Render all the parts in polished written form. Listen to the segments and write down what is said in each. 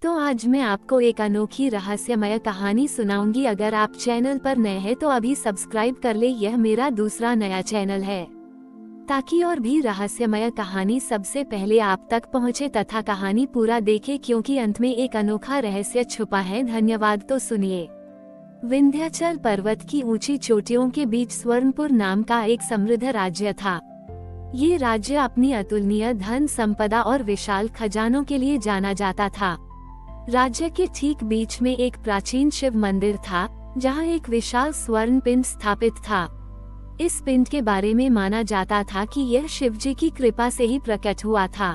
तो आज मैं आपको एक अनोखी रहस्यमय कहानी सुनाऊंगी। अगर आप चैनल पर नए हैं तो अभी सब्सक्राइब कर ले। यह मेरा दूसरा नया चैनल है ताकि और भी रहस्यमय कहानी सबसे पहले आप तक पहुंचे तथा कहानी पूरा देखे, क्योंकि अंत में एक अनोखा रहस्य छुपा है। धन्यवाद। तो सुनिए। विंध्याचल पर्वत की ऊंची चोटियों के बीच स्वर्णपुर नाम का एक समृद्ध राज्य था। ये राज्य अपनी अतुलनीय धन संपदा और विशाल खजानों के लिए जाना जाता था। राज्य के ठीक बीच में एक प्राचीन शिव मंदिर था, जहां एक विशाल स्वर्ण पिंड स्थापित था। इस पिंड के बारे में माना जाता था कि यह शिव जी की कृपा से ही प्रकट हुआ था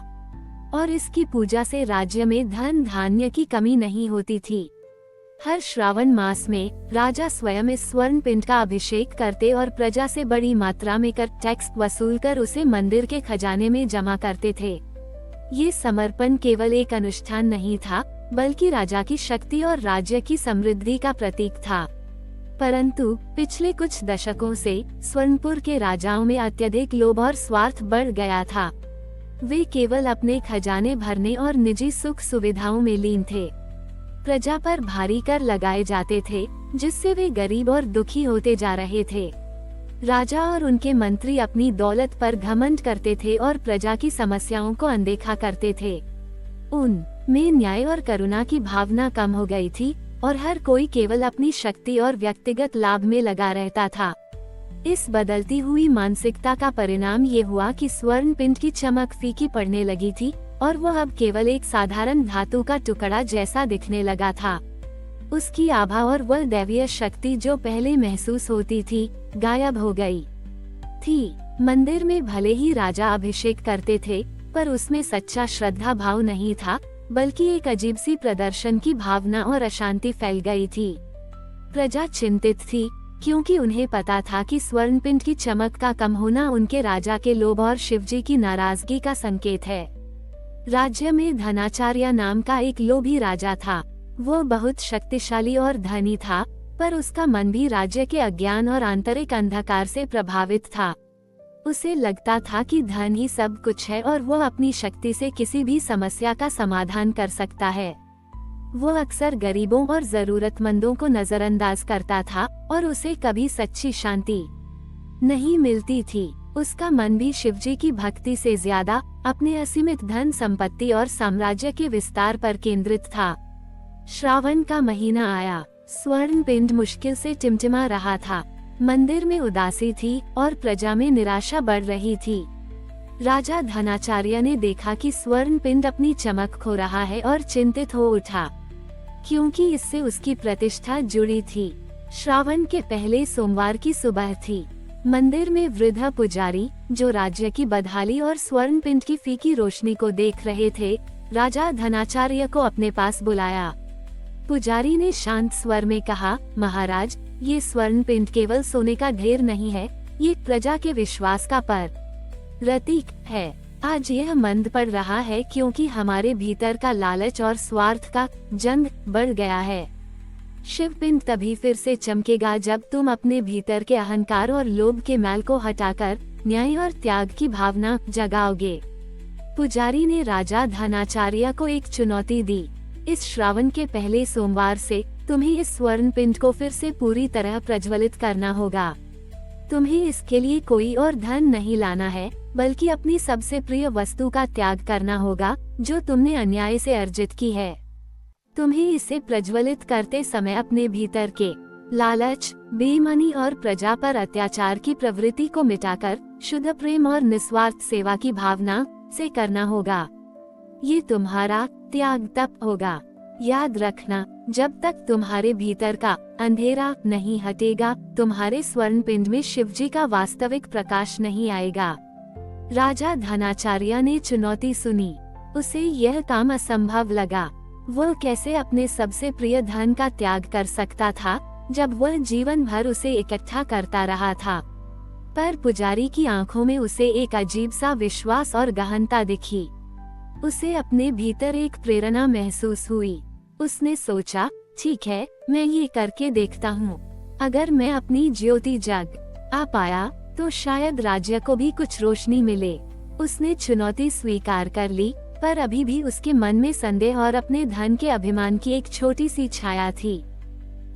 और इसकी पूजा से राज्य में धन धान्य की कमी नहीं होती थी। हर श्रावण मास में राजा स्वयं इस स्वर्ण पिंड का अभिषेक करते और प्रजा से बड़ी मात्रा में कर टैक्स वसूल कर उसे मंदिर के खजाने में जमा करते थे। ये समर्पण केवल एक अनुष्ठान नहीं था, बल्कि राजा की शक्ति और राज्य की समृद्धि का प्रतीक था। परंतु पिछले कुछ दशकों से स्वर्णपुर के राजाओं में अत्यधिक लोभ और स्वार्थ बढ़ गया था। वे केवल अपने खजाने भरने और निजी सुख सुविधाओं में लीन थे। प्रजा पर भारी कर लगाए जाते थे, जिससे वे गरीब और दुखी होते जा रहे थे। राजा और उनके मंत्री अपनी दौलत पर घमंड करते थे और प्रजा की समस्याओं को अनदेखा करते थे। उनमें न्याय और करुणा की भावना कम हो गई थी और हर कोई केवल अपनी शक्ति और व्यक्तिगत लाभ में लगा रहता था। इस बदलती हुई मानसिकता का परिणाम ये हुआ कि स्वर्ण पिंड की चमक फीकी पड़ने लगी थी और वह अब केवल एक साधारण धातु का टुकड़ा जैसा दिखने लगा था। उसकी आभा और वह दैवीय शक्ति जो पहले महसूस होती थी, गायब हो गई थी। मंदिर में भले ही राजा अभिषेक करते थे, पर उसमें सच्चा श्रद्धा भाव नहीं था, बल्कि एक अजीब सी प्रदर्शन की भावना और अशांति फैल गई थी। प्रजा चिंतित थी, क्योंकि उन्हें पता था कि स्वर्ण पिंड की चमक का कम होना उनके राजा के लोभ और शिवजी की नाराजगी का संकेत है। राज्य में धनाचार्य नाम का एक लोभी राजा था। वो बहुत शक्तिशाली और धनी था, पर उसका मन भी राज्य के अज्ञान और आंतरिक अंधकार से प्रभावित था। उसे लगता था कि धन ही सब कुछ है और वह अपनी शक्ति से किसी भी समस्या का समाधान कर सकता है। वो अक्सर गरीबों और जरूरतमंदों को नजरअंदाज करता था और उसे कभी सच्ची शांति नहीं मिलती थी। उसका मन भी शिवजी की भक्ति से ज्यादा अपने असीमित धन संपत्ति और साम्राज्य के विस्तार पर केंद्रित था। श्रावण का महीना आया। स्वर्ण पिंड मुश्किल से टिमटिमा रहा था। मंदिर में उदासी थी और प्रजा में निराशा बढ़ रही थी। राजा धनाचार्य ने देखा कि स्वर्ण पिंड अपनी चमक खो रहा है और चिंतित हो उठा, क्योंकि इससे उसकी प्रतिष्ठा जुड़ी थी। श्रावण के पहले सोमवार की सुबह थी। मंदिर में वृद्ध पुजारी, जो राज्य की बदहाली और स्वर्ण पिंड की फीकी रोशनी को देख रहे थे, राजा धनाचार्य को अपने पास बुलाया। पुजारी ने शांत स्वर में कहा, महाराज, ये स्वर्ण पिंड केवल सोने का ढेर नहीं है, ये प्रजा के विश्वास का प्रतीक है। आज यह मंद पड़ रहा है क्योंकि हमारे भीतर का लालच और स्वार्थ का जंग बढ़ गया है। शिव पिंड तभी फिर से चमकेगा जब तुम अपने भीतर के अहंकार और लोभ के मैल को हटाकर न्याय और त्याग की भावना जगाओगे। पुजारी ने राजा धनाचार्य को एक चुनौती दी। इस श्रावण के पहले सोमवार से तुम्हें इस स्वर्ण पिंड को फिर से पूरी तरह प्रज्वलित करना होगा। तुम्हें इसके लिए कोई और धन नहीं लाना है, बल्कि अपनी सबसे प्रिय वस्तु का त्याग करना होगा, जो तुमने अन्याय से अर्जित की है। तुम्हें इसे प्रज्वलित करते समय अपने भीतर के लालच, बेईमानी और प्रजा पर अत्याचार की प्रवृत्ति को मिटाकर शुद्ध प्रेम और निस्वार्थ सेवा की भावना से करना होगा। ये तुम्हारा त्याग तप होगा। याद रखना, जब तक तुम्हारे भीतर का अंधेरा नहीं हटेगा, तुम्हारे स्वर्ण पिंड में शिवजी का वास्तविक प्रकाश नहीं आएगा। राजा धनाचार्य ने चुनौती सुनी। उसे यह काम असंभव लगा। वह कैसे अपने सबसे प्रिय धन का त्याग कर सकता था, जब वह जीवन भर उसे इकट्ठा करता रहा था। पर पुजारी की आंखों में उसे एक अजीब सा विश्वास और गहनता दिखी। उसे अपने भीतर एक प्रेरणा महसूस हुई। उसने सोचा, ठीक है, मैं ये करके देखता हूँ। अगर मैं अपनी ज्योति जग आ पाया, तो शायद राज्य को भी कुछ रोशनी मिले। उसने चुनौती स्वीकार कर ली पर अभी भी उसके मन में संदेह और अपने धन के अभिमान की एक छोटी सी छाया थी।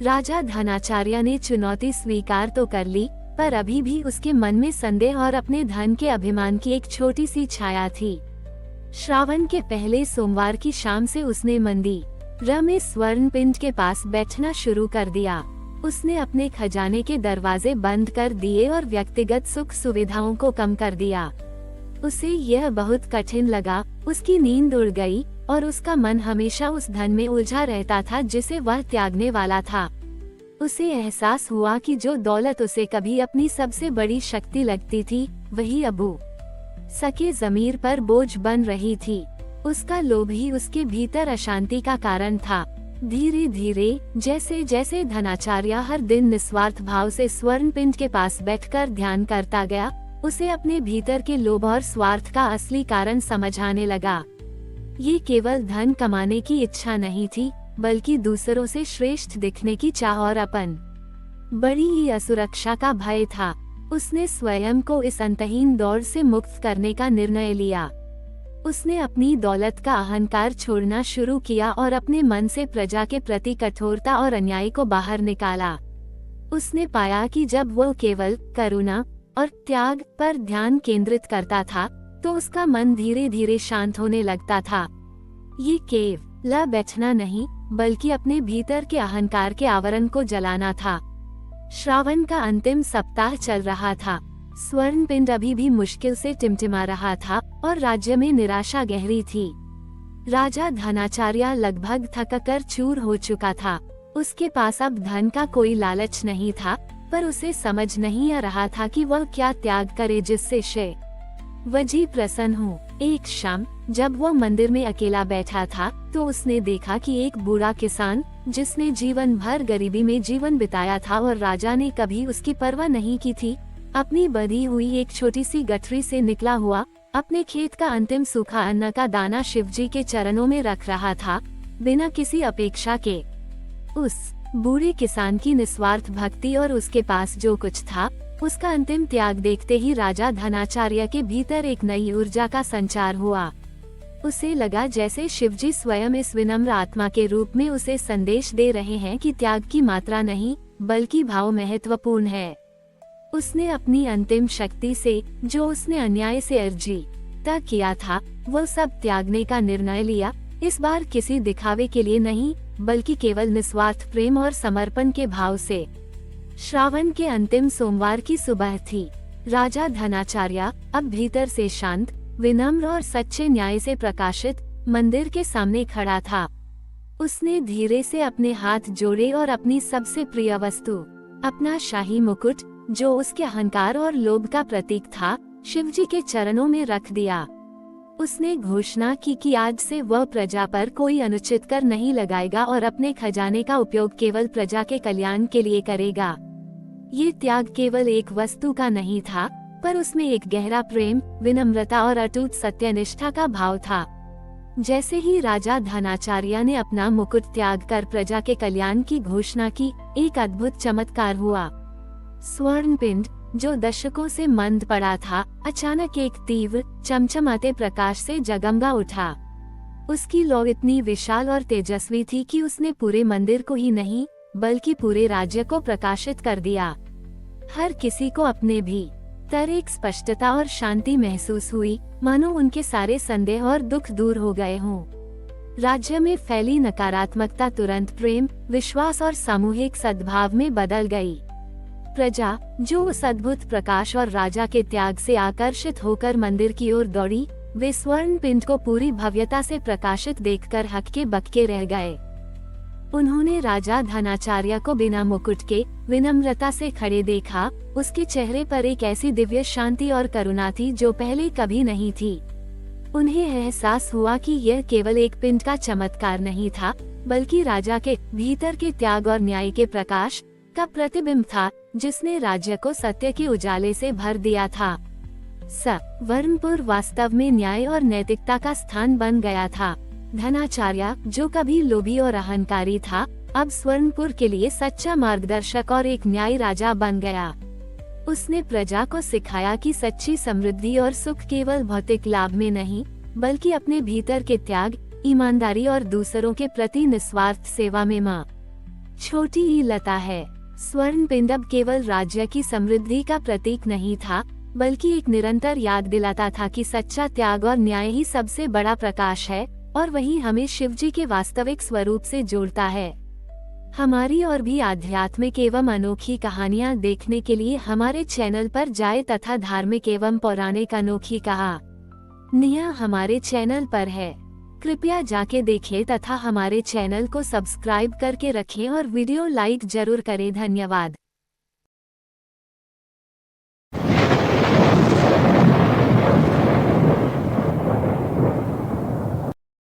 राजा धनाचार्य ने चुनौती स्वीकार तो कर ली, पर अभी भी उसके मन में संदेह और अपने धन के अभिमान की एक छोटी सी छाया थी। श्रावण के पहले सोमवार की शाम से उसने मंदिर में स्वर्ण पिंड के पास बैठना शुरू कर दिया। उसने अपने खजाने के दरवाजे बंद कर दिए और व्यक्तिगत सुख सुविधाओं को कम कर दिया। उसे यह बहुत कठिन लगा, उसकी नींद उड़ गई और उसका मन हमेशा उस धन में उलझा रहता था जिसे वह त्यागने वाला था। उसे एहसास हुआ कि जो दौलत उसे कभी अपनी सबसे बड़ी शक्ति लगती थी, वही अब सके ज़मीर पर बोझ बन रही थी। उसका लोभ ही उसके भीतर अशांति का कारण था। धीरे धीरे जैसे जैसे धनाचार्य हर दिन निस्वार्थ भाव से स्वर्ण पिंड के पास बैठकर ध्यान करता गया, उसे अपने भीतर के लोभ और स्वार्थ का असली कारण समझ आने लगा। ये केवल धन कमाने की इच्छा नहीं थी, बल्कि दूसरों से श्रेष्ठ दिखने की चाह और अपन बड़ी ही असुरक्षा का भय था। उसने स्वयं को इस अंतहीन दौड़ से मुक्त करने का निर्णय लिया। उसने अपनी दौलत का अहंकार छोड़ना शुरू किया और अपने मन से प्रजा के प्रति कठोरता और अन्याय को बाहर निकाला। उसने पाया कि जब वो केवल करुणा और त्याग पर ध्यान केंद्रित करता था, तो उसका मन धीरे धीरे शांत होने लगता था। ये केवल बैठना नहीं, बल्कि अपने भीतर के अहंकार के आवरण को जलाना था। श्रावण का अंतिम सप्ताह चल रहा था। स्वर्ण पिंड अभी भी मुश्किल से टिमटिमा रहा था और राज्य में निराशा गहरी थी। राजा धनाचार्य लगभग थककर चूर हो चुका था। उसके पास अब धन का कोई लालच नहीं था, पर उसे समझ नहीं आ रहा था कि वह क्या त्याग करे जिससे शिवजी प्रसन्न हो। एक शाम जब वह मंदिर में अकेला बैठा था, तो उसने देखा कि एक बूढ़ा किसान, जिसने जीवन भर गरीबी में जीवन बिताया था और राजा ने कभी उसकी परवाह नहीं की थी, अपनी बधी हुई एक छोटी सी गठरी से निकला हुआ अपने खेत का अंतिम सूखा अन्न का दाना शिवजी के चरणों में रख रहा था, बिना किसी अपेक्षा के। उस बूढ़े किसान की निस्वार्थ भक्ति और उसके पास जो कुछ था, उसका अंतिम त्याग देखते ही राजा धनाचार्य के भीतर एक नई ऊर्जा का संचार हुआ। उसे लगा जैसे शिवजी स्वयं इस विनम्र आत्मा के रूप में उसे संदेश दे रहे हैं कि त्याग की मात्रा नहीं, बल्कि भाव महत्वपूर्ण है। उसने अपनी अंतिम शक्ति से, जो उसने अन्याय से अर्जित किया था, वो सब त्यागने का निर्णय लिया। इस बार किसी दिखावे के लिए नहीं, बल्कि केवल निस्वार्थ प्रेम और समर्पण के भाव से। श्रावण के अंतिम सोमवार की सुबह थी। राजा धनाचार्य अब भीतर से शांत, विनम्र और सच्चे न्याय से प्रकाशित मंदिर के सामने खड़ा था। उसने धीरे से अपने हाथ जोड़े और अपनी सबसे प्रिय वस्तु, अपना शाही मुकुट, जो उसके अहंकार और लोभ का प्रतीक था, शिवजी के चरणों में रख दिया। उसने घोषणा की कि आज से वह प्रजा पर कोई अनुचित कर नहीं लगाएगा और अपने खजाने का उपयोग केवल प्रजा के कल्याण के लिए करेगा। ये त्याग केवल एक वस्तु का नहीं था, पर उसमें एक गहरा प्रेम, विनम्रता और अटूट सत्यनिष्ठा का भाव था। जैसे ही राजा धनाचार्य ने अपना मुकुट त्याग कर प्रजा के कल्याण की घोषणा की, एक अद्भुत चमत्कार हुआ। स्वर्ण पिंड, जो दशकों से मंद पड़ा था, अचानक एक तीव्र चमचमाते प्रकाश से जगमगा उठा। उसकी लौ इतनी विशाल और तेजस्वी थी कि उसने पूरे मंदिर को ही नहीं, बल्कि पूरे राज्य को प्रकाशित कर दिया। हर किसी को अपने भीतर एक स्पष्टता और शांति महसूस हुई, मानो उनके सारे संदेह और दुख दूर हो गए हों। राज्य में फैली नकारात्मकता तुरंत प्रेम, विश्वास और सामूहिक सद्भाव में बदल गई। प्रजा, जो उस अद्भुत प्रकाश और राजा के त्याग से आकर्षित होकर मंदिर की ओर दौड़ी, वे स्वर्ण पिंड को पूरी भव्यता से प्रकाशित देखकर हक्के बक्के रह गए। उन्होंने राजा धनाचार्य को बिना मुकुट के विनम्रता से खड़े देखा। उसके चेहरे पर एक ऐसी दिव्य शांति और करुणा थी जो पहले कभी नहीं थी। उन्हें एहसास हुआ कि यह केवल एक पिंड का चमत्कार नहीं था, बल्कि राजा के भीतर के त्याग और न्याय के प्रकाश का प्रतिबिंब था, जिसने राज्य को सत्य के उजाले से भर दिया था। वर्णपुर वास्तव में न्याय और नैतिकता का स्थान बन गया था। धनाचार्य, जो कभी लोभी और अहंकारी था, अब स्वर्णपुर के लिए सच्चा मार्गदर्शक और एक न्यायी राजा बन गया। उसने प्रजा को सिखाया कि सच्ची समृद्धि और सुख केवल भौतिक लाभ में नहीं, बल्कि अपने भीतर के त्याग, ईमानदारी और दूसरों के प्रति निस्वार्थ सेवा में माँ छोटी ई लता है। स्वर्ण पिंड अब केवल राज्य की समृद्धि का प्रतीक नहीं था, बल्कि एक निरंतर याद दिलाता था कि सच्चा त्याग और न्याय ही सबसे बड़ा प्रकाश है, और वही हमें शिवजी के वास्तविक स्वरूप से जोड़ता है। हमारी और भी आध्यात्मिक एवं अनोखी कहानियाँ देखने के लिए हमारे चैनल पर जाएं तथा धार्मिक एवं पौराणिक अनोखी कहानियाँ हमारे चैनल पर है। कृपया जाके देखें तथा हमारे चैनल को सब्सक्राइब करके रखें और वीडियो लाइक जरूर करें। धन्यवाद।